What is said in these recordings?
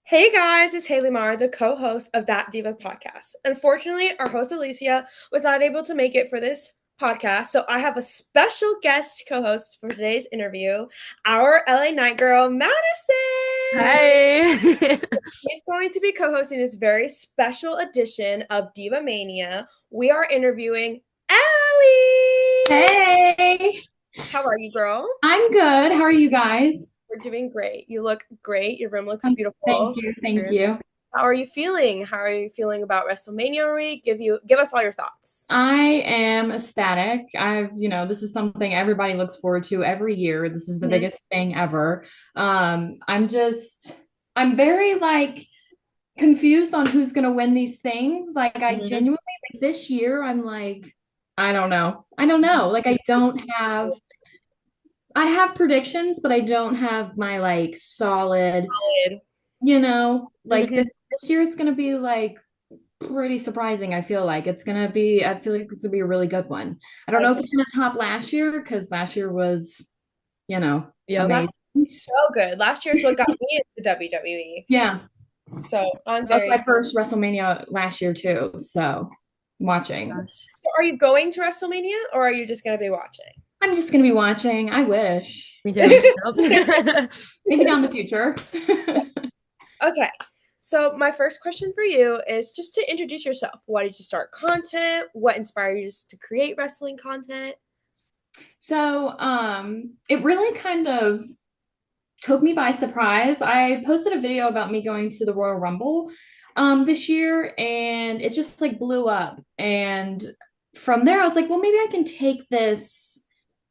Hey guys, it's Hailymar, the co-host of That Diva Podcast. Unfortunately, our host Elysia was not able to make it for this podcast, so I have a special guest co-host for today's interview, our LA Night Girl, Madison. Hi. She's going to be co-hosting this very special edition of DIVAMANIA. We are interviewing Ellie. Hey, How are you, girl? I'm good. How are you guys? We're doing great. You look great. Your room looks Thank beautiful. you. Thank you. How are you feeling? How are you feeling about WrestleMania week? Give us all your thoughts. I am ecstatic. This is something everybody looks forward to every year. This is the Mhm. biggest thing ever. I'm very confused on who's gonna win these things. Like I Mhm. genuinely like this year, I'm like, I don't know. I don't know. I have predictions, but I don't have my solid. Solid. This Mhm. this year is gonna be pretty surprising. I feel like it's gonna be a really good one. I don't I know if agree. it's gonna top last year because last year was, amazing. Last so good. Last year's what got me into WWE. Yeah, So I'm that was very my first WrestleMania last year too. So watching. gosh. So are you going to WrestleMania or are you just gonna be watching? I'm just gonna be watching. I wish. Me too. Nope. Maybe down the future. Okay. So my first question for you is just to introduce yourself. Why did you start content? What inspired you just to create wrestling content? It really kind of took me by surprise. I posted a video about me going to the Royal Rumble this year and it just blew up. And from there I was like, well, maybe I can take this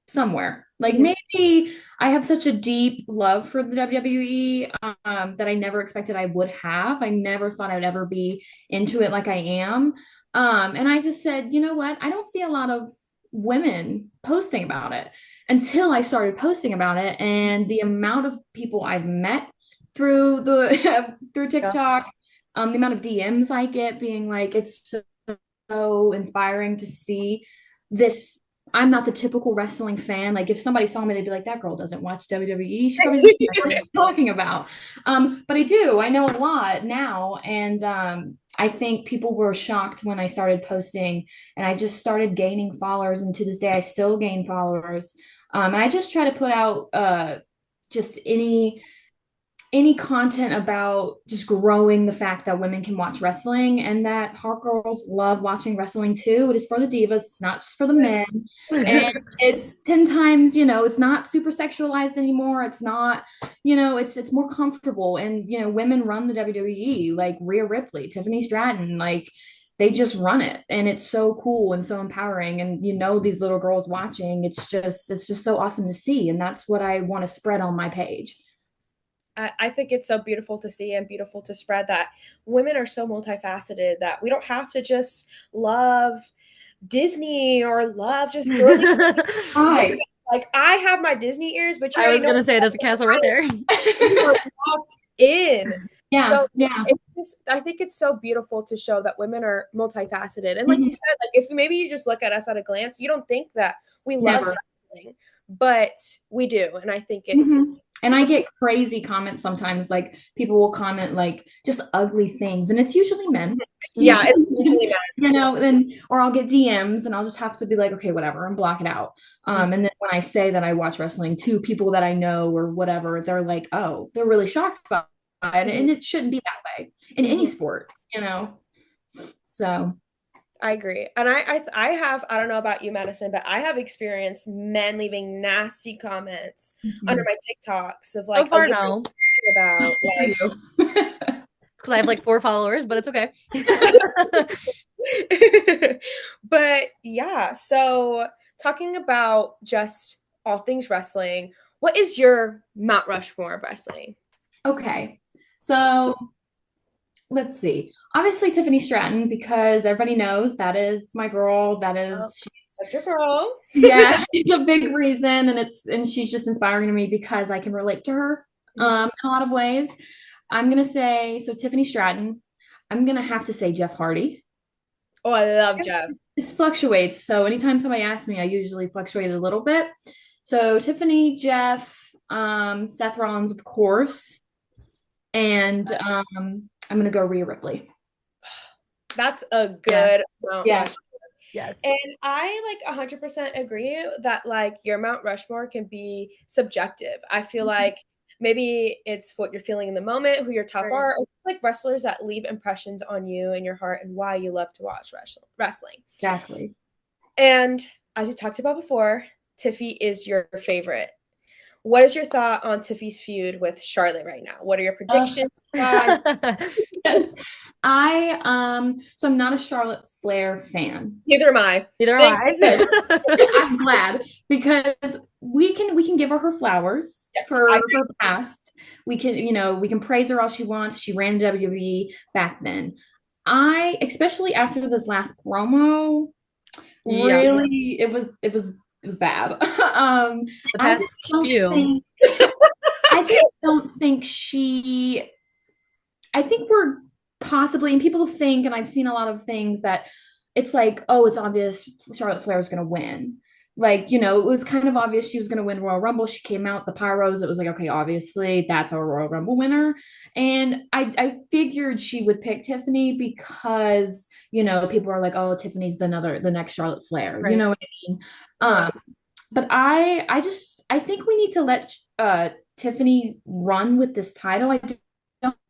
somewhere. Like Mhm. maybe I have such a deep love for the WWE that I never expected I would have. I never thought I'd ever be into it like I am. And I just said, you know what? I don't see a lot of women posting about it until I started posting about it. And the amount of people I've met through the through Yeah. TikTok, the amount of DMs I get being like, it's so inspiring to see this. I'm not the typical wrestling fan. Like if somebody saw me, they'd be like, "That girl doesn't watch WWE. She probably doesn't know what she's talking about." But I do. I know a lot now, and I think people were shocked when I started posting, and I just started gaining followers. And to this day, I still gain followers. And I just try to put out just any content about just growing the fact that women can watch wrestling and that hot girls love watching wrestling too. It is for the divas, it's not just for the men. And it's 10 times, it's not super sexualized anymore. It's not, it's more comfortable. And, women run the WWE, like Rhea Ripley, Tiffany Stratton, like they just run it. And it's so cool and so empowering. And these little girls watching, it's just so awesome to see. And that's what I want to spread on my page. I think it's so beautiful to see and beautiful to spread that women are so multifaceted that we don't have to just love Disney or love just girly. Right. Like I have my Disney ears, but you I already was know gonna say there's a castle right there. you are locked in. Yeah, So yeah. I think it's so beautiful to show that women are multifaceted. And like you Mhm. said, like if maybe you just look at us at a glance, you don't think that we love Never. wrestling, but we do. And I think it's Mhm. And I get crazy comments sometimes. Like people will comment like just ugly things, and it's usually men. It's yeah, usually, it's usually then or I'll get DMs, and I'll just have to be like, okay, whatever, and block it out. not. And then when I say that I watch wrestling to people that I know or whatever, they're like, oh, they're really shocked about it, Mhm. and it shouldn't be that way in any Mhm. sport. So. I agree. And I have, I don't know about you, Madison, but I have experienced men leaving nasty comments under Mhm. my TikToks of So like, oh, far, you're no, about For like you. because I have like 4 followers, but it's okay. but yeah, so talking about just all things wrestling, what is your Mount Rushmore of wrestling? Okay. So let's see. Obviously, Tiffany Stratton, because everybody knows that is my girl. Oh, that's your girl. Yeah, she's a big reason, and she's just inspiring to me because I can relate to her in a lot of ways. I'm gonna say so. Tiffany Stratton. I'm gonna have to say Jeff Hardy. Oh, I love Jeff. This fluctuates. So anytime somebody asks me, I usually fluctuate a little bit. So Tiffany, Jeff, Seth Rollins, of course. And I'm gonna go Rhea Ripley. That's a good Mount Yeah. Rushmore. Yes. And I like 100% agree that like your Mount Rushmore can be subjective. I feel like maybe it's what you're feeling in the moment, who your top Right. are, or like wrestlers that leave impressions on you and your heart and why you love to watch wrestling. Exactly. And as you talked about before, Tiffy is your favorite. What is your thought on Tiffy's feud with Charlotte right now? What are your predictions? So I'm not a Charlotte Flair fan. Neither am I. Neither am I. I'm glad because we can give her flowers for her past. We can praise her all she wants. She ran WWE back then. Especially after this last promo, really it was bad. The past few. I just don't think I think we're possibly, and people think, and I've seen a lot of things that it's like, oh, it's obvious Charlotte Flair is going to win. Like, it was kind of obvious she was going to win Royal Rumble. She came out, the Pyros. It was like, okay, obviously that's our Royal Rumble winner. And I figured she would pick Tiffany because, people are like, oh, Tiffany's the next Charlotte Flair. Right. You know what I mean? But I think we need to let Tiffany run with this title. I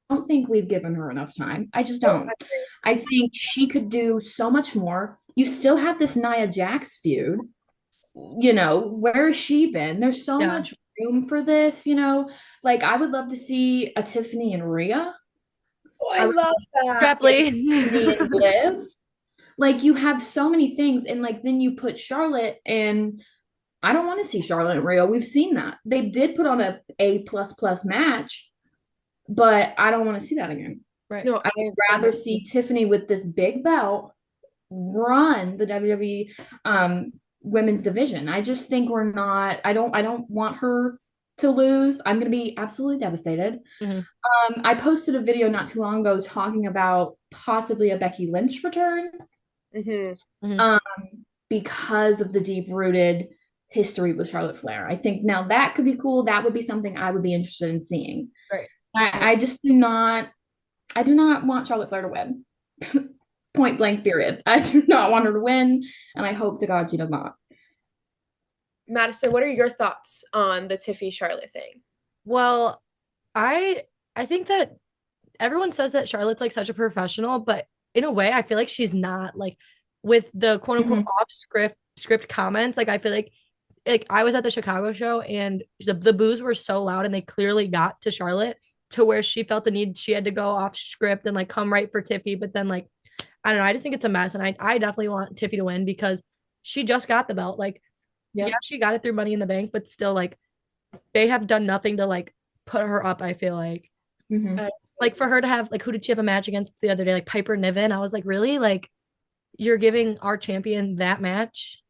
don't think we've given her enough time. I just don't. I think she could do so much more. You still have this Nia Jax feud. Where has she been? There's so much room for this, like I would love to see a Tiffany and Rhea. Oh, I love that. Happily. And Liv. Like you have so many things, and like then you put Charlotte, and I don't want to see Charlotte and Rhea. We've seen that. They did put on a plus match, but I don't want to see that again. Right. No, I would rather see Tiffany with this big belt run the WWE women's division. I just think we're not. I don't want her to lose. I'm going to be absolutely devastated. Mm-hmm. I posted a video not too long ago talking about possibly a Becky Lynch return. Mm-hmm. Mm-hmm. Because of the deep-rooted history with Charlotte Flair. I think now that could be cool. That would be something I would be interested in seeing. Right. I just do not want Charlotte Flair to win. Point blank, period. I do not want her to win, and I hope to God she does not. Madison, what are your thoughts on the Tiffy Charlotte thing? Well, I think that everyone says that Charlotte's like such a professional, but in a way, I feel like she's not. Like with the quote unquote off script comments, like I feel like I was at the Chicago show and the boos were so loud and they clearly got to Charlotte to where she felt the need she had to go off script and like come right for Tiffy, but then like I don't know, I just think it's a mess, and I definitely want Tiffy to win because she just got the belt. Like yeah, she got it through Money in the Bank, but still like they have done nothing to like put her up. I feel like like for her to have like, who did she have a match against the other day? Like Piper Niven. I was like, really? Like you're giving our champion that match?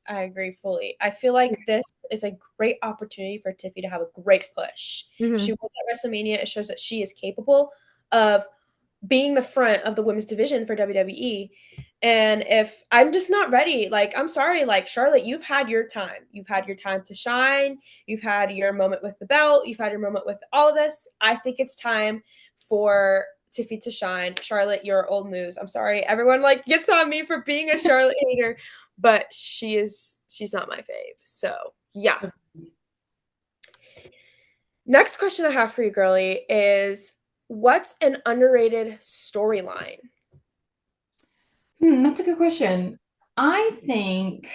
I agree fully. I feel like this is a great opportunity for Tiffy to have a great push. Mm-hmm. She wins at WrestleMania. It shows that she is capable of being the front of the women's division for WWE. And if I'm just not ready, like, I'm sorry, like, Charlotte, you've had your time. You've had your time to shine. You've had your moment with the belt. You've had your moment with all of this. I think it's time for Tiffy to shine. Charlotte, you're old news. I'm sorry. Everyone, like, gets on me for being a Charlotte hater, but she's not my fave. So, yeah. Next question I have for you, girly, is what's an underrated storyline? That's a good question. I think,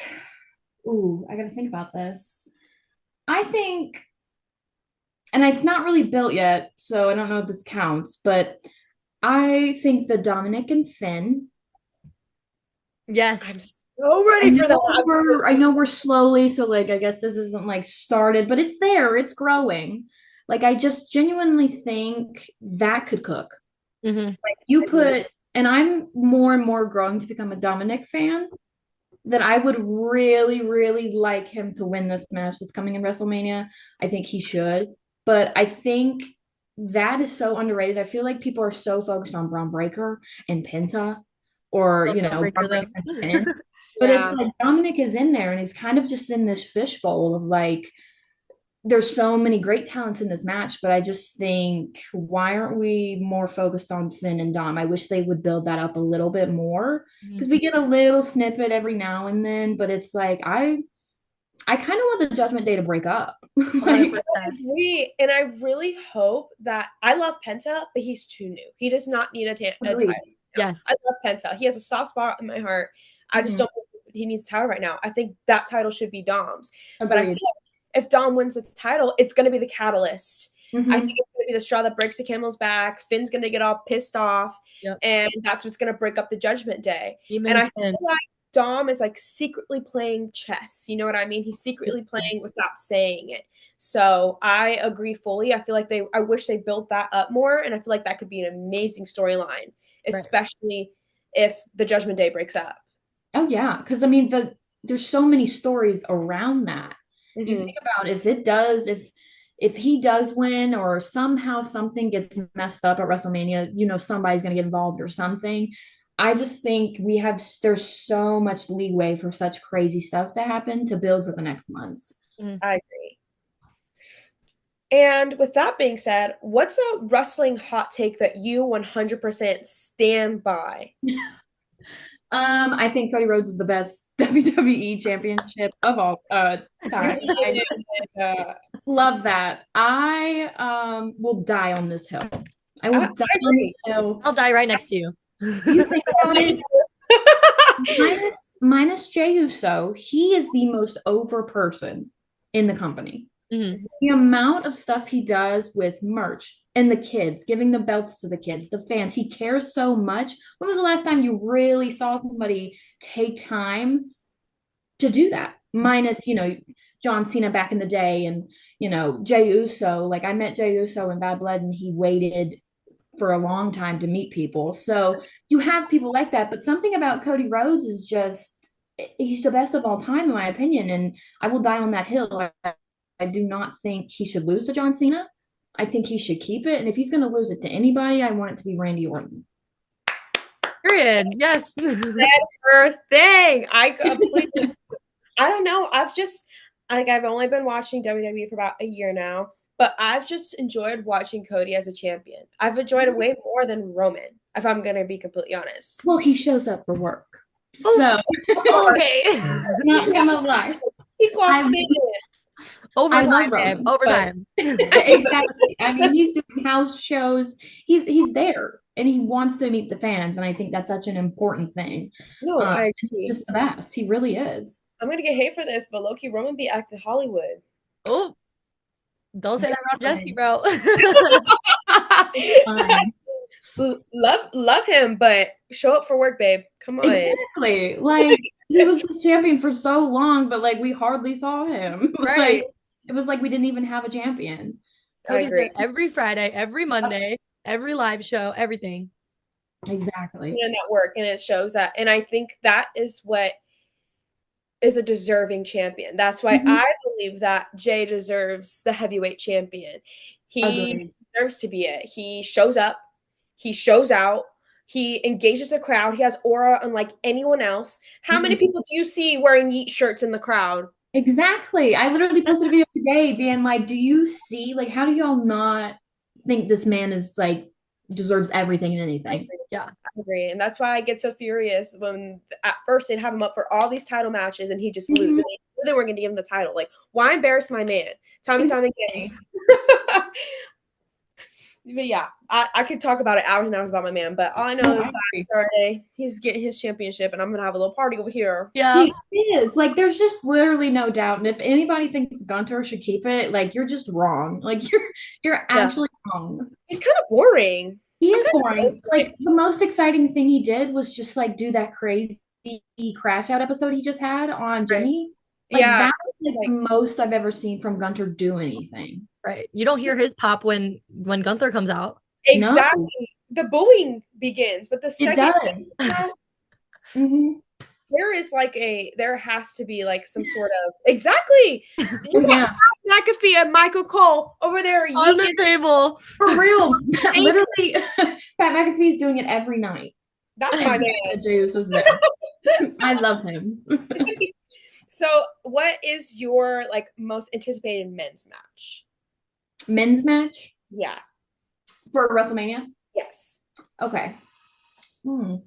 I gotta think about this. I think, and it's not really built yet, so I don't know if this counts, but I think the Dominic and Finn. Yes. I'm so ready for that. I know we're slowly, so like I guess this isn't like started, but it's there, it's growing. Like I just genuinely think that could cook. Like you put, and I'm more and more growing to become a Dominic fan, that I would really, really like him to win this match that's coming in WrestleMania. I think he should. But I think that is so underrated. I feel like people are so focused on Braun Breaker and Penta, or Braun Breaker and Finn. But it's like Dominic is in there and he's kind of just in this fishbowl of like, there's so many great talents in this match, but I just think, why aren't we more focused on Finn and Dom? I wish they would build that up a little bit more, because we get a little snippet every now and then, but it's like, I kind of want the Judgment Day to break up. Like, 100%. I agree, and I really hope that I love Penta, but he's too new. He does not need a title. Yes. I love Penta. He has a soft spot in my heart. I just don't think he needs a title right now. I think that title should be Dom's. Agreed. But I feel like if Dom wins the title, it's going to be the catalyst. I think it's going to be the straw that breaks the camel's back. Finn's going to get all pissed off, and that's what's going to break up the Judgment Day. And I feel like Dom is like secretly playing chess. You know what I mean? He's secretly playing without saying it. So I agree fully. I feel like I wish they built that up more, and I feel like that could be an amazing storyline, especially if the Judgment Day breaks up. Oh yeah, because I mean, there's so many stories around that. You think about if he does win, or somehow something gets messed up at WrestleMania, you know, somebody's going to get involved or something. I just think there's so much leeway for such crazy stuff to happen to build for the next months. I agree. And with that being said, what's a wrestling hot take that you 100% stand by? I think Cody Rhodes is the best WWE championship of all time. Love that. I will die on this hill. I will die on this hill. I'll die right next to you. You think about it. Minus Jey Uso, he is the most over person in the company. The amount of stuff he does with merch and the kids, giving the belts to the kids, the fans, he cares so much. When was the last time you really saw somebody take time to do that? Minus, you know, John Cena back in the day, and, you know, Jey Uso. Like, I met Jey Uso in Bad Blood, and he waited for a long time to meet people. So you have people like that, but something about Cody Rhodes is just, he's the best of all time, in my opinion, and I will die on that hill. I do not think he should lose to John Cena. I think he should keep it. And if he's going to lose it to anybody, I want it to be Randy Orton. Period. Yes. That's her thing. I don't know. I've only been watching WWE for about a year now, but I've just enjoyed watching Cody as a champion. I've enjoyed it way more than Roman, if I'm going to be completely honest. Well, he shows up for work. So, okay. Not going to lie. He clocks in. Overtime, babe. Overtime. Exactly. I mean, he's doing house shows. He's there, and he wants to meet the fans, and I think that's such an important thing. No, I agree. He's just the best. He really is. I'm gonna get hate for this, but low-key Roman be acting Hollywood. Oh, don't say that about Jesse, bro. Love him, but show up for work, babe. Come on. Exactly. Like, he was this champion for so long, but like we hardly saw him. Right. Like, it was like we didn't even have a champion. Cody's there every Friday, every Monday, every live show, everything. Exactly. In that work, and it shows that. And I think that is what is a deserving champion. That's why I believe that Jay deserves the heavyweight champion. He deserves to be it. He shows up. He shows out. He engages the crowd. He has aura unlike anyone else. How many people do you see wearing Yeet shirts in the crowd? Exactly. I literally posted a video today being like, do you see, like, how do y'all not think this man is like deserves everything and anything? Yeah, I agree. And that's why I get so furious when at first they'd have him up for all these title matches and he just loses. And they were going to give him the title. Like, why embarrass my man? Time and time again. But yeah, I could talk about it hours and hours about my man, but all I know is that Saturday he's getting his championship and I'm gonna have a little party over here. Yeah, he is. Like, there's just literally no doubt. And if anybody thinks Gunter should keep it, like, you're just wrong. Like, you're actually wrong. He's kind of boring. He is boring. Like, the most exciting thing he did was just like do that crazy crash out episode he just had on Jimmy. Like, that was like the most I've ever seen from Gunter do anything. Right. You don't hear his pop when Gunther comes out. Exactly. No. The booing begins, but the second there has to be like some sort of exactly. McAfee and Michael Cole over there on the table. For real. Literally, Pat McAfee's doing it every night. That's my man. Jey Uso's there. I love him. So, what is your like most anticipated men's match? Men's match Yeah. for WrestleMania? Yes. Okay. I'm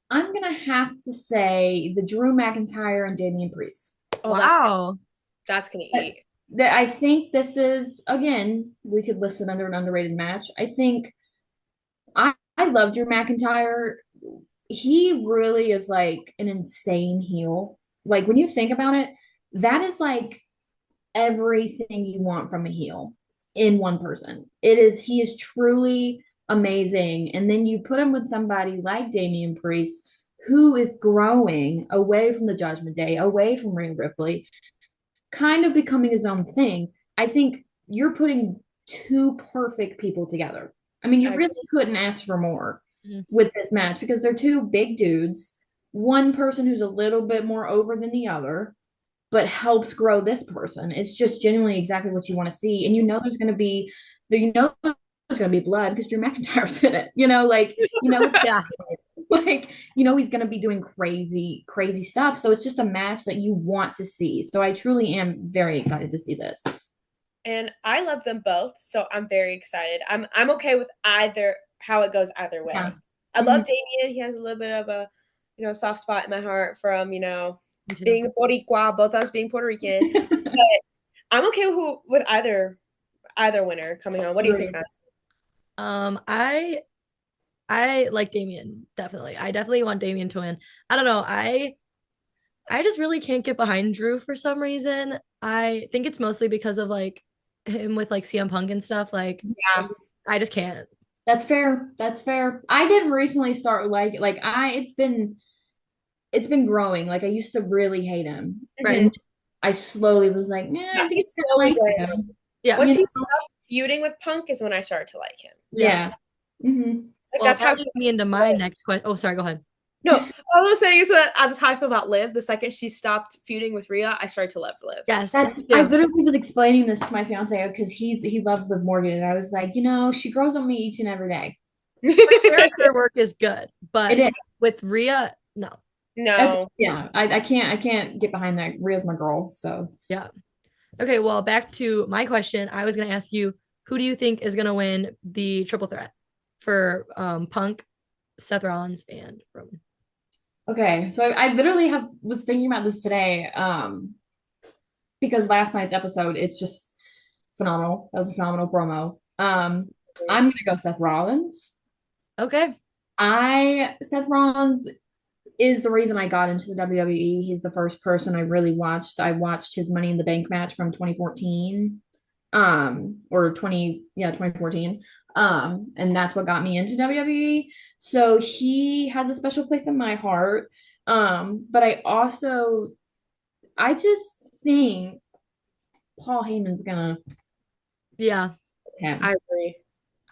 gonna have to say the Drew McIntyre and Damian Priest. Oh, Wow. that's gonna eat. I think this is, again, we could list it under an underrated match. I think I love Drew McIntyre. He really is like an insane heel. Like when you think about it, that is like everything you want from a heel in one person. He is truly amazing. And then you put him with somebody like Damian Priest, who is growing away from the Judgment Day, away from Rhea Ripley, kind of becoming his own thing. I think you're putting two perfect people together. I mean, you really couldn't ask for more with this match because they're two big dudes. One person who's a little bit more over than the other, but helps grow this person. It's just genuinely exactly what you want to see. And there's going to be, blood because Drew McIntyre's in it. Yeah. Like, he's going to be doing crazy, crazy stuff. So it's just a match that you want to see. So I truly am very excited to see this. And I love them both, so I'm very excited. I'm okay with either how it goes either way. Yeah. I love Damian. He has a little bit of a, soft spot in my heart from, being a Boricua, both of us being Puerto Rican. But I'm okay with either winner coming on. What do you think, Matt? I like Damian, definitely. I definitely want Damian to win. I don't know. I just really can't get behind Drew for some reason. I think it's mostly because of like him with like CM Punk and stuff. Like, yeah, I just can't. That's fair. That's fair. I didn't recently start it's been growing. Like I used to really hate him. Right. And I slowly was like, man, he's slowly like him. Yeah. Once he stopped feuding with Punk is when I started to like him. Yeah. Mm-hmm. Like, well, that's how me into my next question. Oh, sorry, go ahead. No, all I was saying is that that's how I feel about Liv. The second she stopped feuding with Rhea, I started to love Liv. Yes. I literally was explaining this to my fiance because he loves Liv Morgan. And I was like, she grows on me each and every day. Her character work is good, but it is. With Rhea, no. I can't get behind that. Rhea's my girl. So yeah. Okay, well, back to my question. I was gonna ask you, who do you think is gonna win the triple threat for Punk, Seth Rollins, and Roman? Okay, so I literally was thinking about this today, because last night's episode, it's just phenomenal. That was a phenomenal promo. I'm gonna go Seth Rollins. Okay. Seth Rollins is the reason I got into the WWE. He's the first person I really watched. I watched his Money in the Bank match from 2014. Or 2014. And that's what got me into WWE. So he has a special place in my heart. But I just think Paul Heyman's gonna. Yeah, I agree.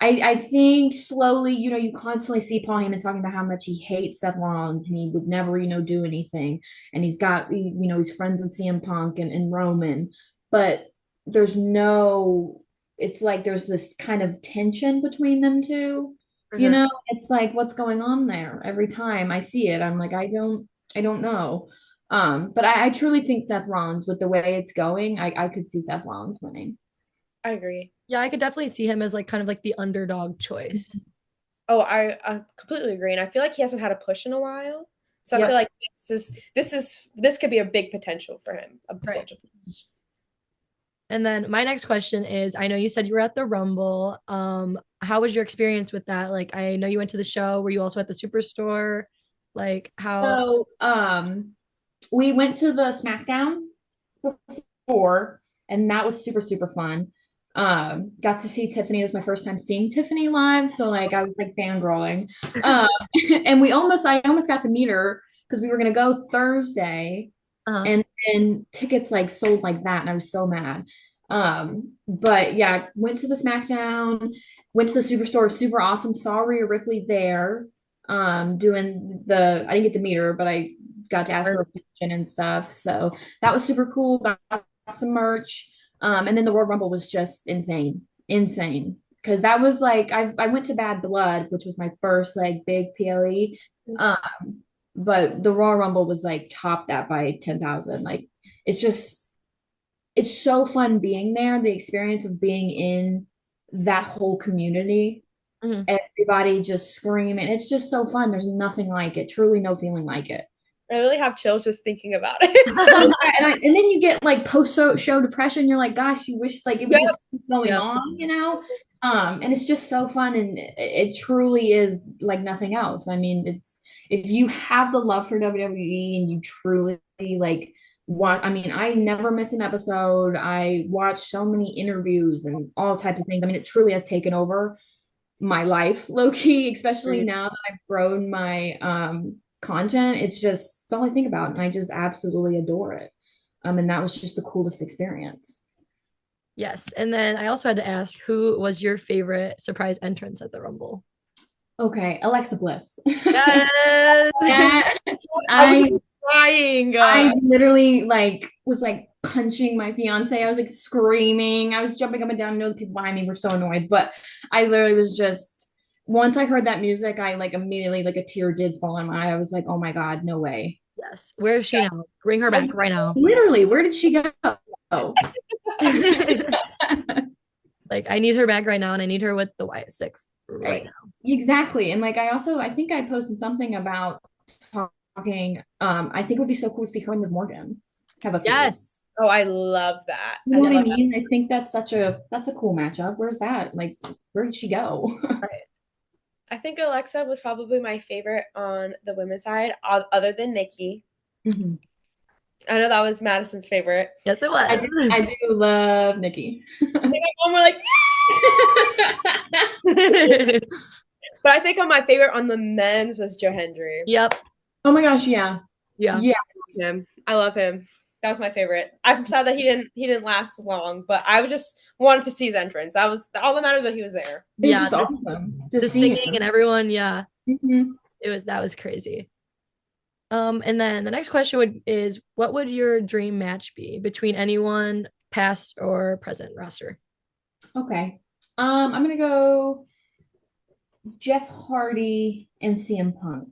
I think slowly, you constantly see Paul Heyman talking about how much he hates Seth Rollins and he would never, do anything. And he's got, he's friends with CM Punk and Roman, but it's like there's this kind of tension between them two. Mm-hmm. It's like, what's going on there? Every time I see it, I'm like, I don't know. But I truly think Seth Rollins, with the way it's going, I could see Seth Rollins winning. I agree. Yeah, I could definitely see him as like kind of like the underdog choice. Oh, I completely agree. And I feel like he hasn't had a push in a while. So I feel like this could be a big potential for him. Right. And then my next question is, I know you said you were at the Rumble. How was your experience with that? Like, I know you went to the show. Were you also at the Superstore? Like, how? So, we went to the SmackDown before, and that was super, super fun. Got to see Tiffany. It was my first time seeing Tiffany live, so like I was like fangirling. And I almost got to meet her because we were gonna go Thursday, and tickets like sold like that, and I was so mad. But yeah, went to the SmackDown, went to the Superstore, super awesome. Saw Rhea Ripley there, doing I didn't get to meet her, but I got to ask her a question and stuff. So that was super cool. Got some merch. And then the Royal Rumble was just insane. Because that was like, I went to Bad Blood, which was my first like big PLE. but the Raw Rumble was like topped that by 10,000. Like it's so fun being there. The experience of being in that whole community, everybody just screaming. It's just so fun. There's nothing like it. Truly, no feeling like it. I really have chills just thinking about it. And then you get like post-show depression. You're like, gosh, you wish like it would just keep going on, you know? And it's just so fun, and it truly is like nothing else. I mean, it's if you have the love for WWE and you truly like I mean, I never miss an episode. I watch so many interviews and all types of things. I mean, it truly has taken over my life, low key, especially now that I've grown my content. It's all I think about, and I just absolutely adore it. And that was just the coolest experience. Yes. And then I also had to ask, who was your favorite surprise entrance at the Rumble? Okay, Alexa Bliss. Yes. I was crying. I literally was punching my fiance. I was like screaming. I was jumping up and down. I know the people behind me were so annoyed, but I literally was just, once I heard that music, I immediately a tear did fall in my eye. I was like, oh my God, no way. Yes. Where is she now? Bring her back right now. Literally, where did she go? Like, I need her back right now, and I need her with the Wyatt Six right now. Exactly. And I think I posted something about talking. I think it would be so cool to see her and Liv Morgan have a feud. Yes. Oh, I love that. You know what I mean? I think that's a cool matchup. Where's that? Like, where did she go? Right. I think Alexa was probably my favorite on the women's side, other than Nikki. Mm-hmm. I know that was Madison's favorite. Yes, it was. I do love Nikki. I think we're like, but I think on my favorite on the men's was Joe Hendry. Yep. Oh my gosh, yeah. Yeah. Yes. I love him. That was my favorite. I'm sad that he didn't last long, but I just wanted to see his entrance. That was all that matters, that he was there. It was just awesome. The singing and everyone, yeah. Mm-hmm. That was crazy. And then the next question is what would your dream match be between anyone past or present roster? Okay. I'm gonna go Jeff Hardy and CM Punk.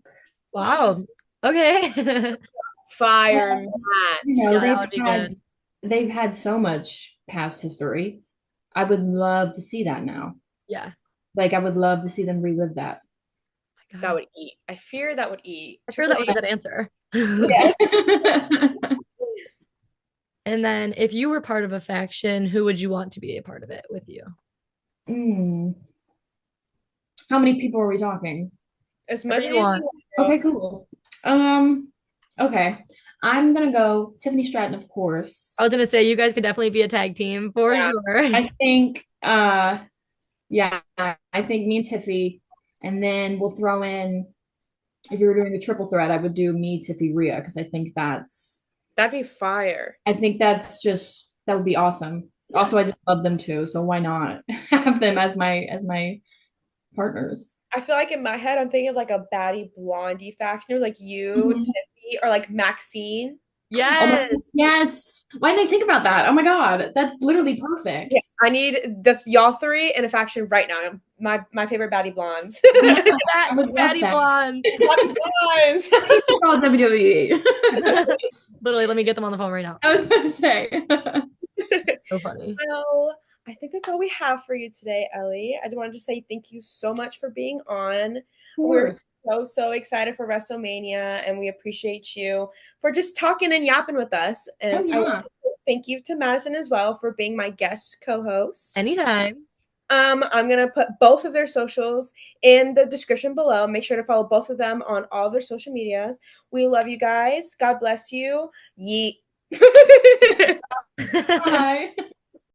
Wow. Okay. Fire match. You know, that would be good. They've had so much past history. I would love to see that now. Yeah. I would love to see them relive that. Oh that would eat. I fear that would eat. I fear that was a good answer. Yes. And then if you were part of a faction, who would you want to be a part of it with you? How many people are we talking? As much as you want. Okay, cool. Okay. I'm gonna go Tiffany Stratton, of course. I was gonna say you guys could definitely be a tag team for sure. I think I think me and Tiffy, and then we'll throw in, if you were doing a triple threat, I would do me, Tiffy, Rhea, because I think that'd be fire. I think that would be awesome. Yeah. Also, I just love them too, so why not have them as my partners? I feel like in my head, I'm thinking of like a baddie blondie faction, or like you, Tiffy, or like Maxine. Yes. Yes. Why didn't I think about that? Oh my God, that's literally perfect. Yeah, I need y'all three in a faction right now. My favorite baddie blondes. Baddie blondes. Baddie blondes. Call WWE. Literally, let me get them on the phone right now. I was about to say. So funny. Well, I think that's all we have for you today, Ellie. I just wanted to say thank you so much for being on. We're so excited for WrestleMania, and we appreciate you for just talking and yapping with us. And I want to say thank you to Madison as well for being my guest co-host. Anytime. I'm gonna put both of their socials in the description below. Make sure to follow both of them on all their social medias. We love you guys. God bless you. Yeet. Bye.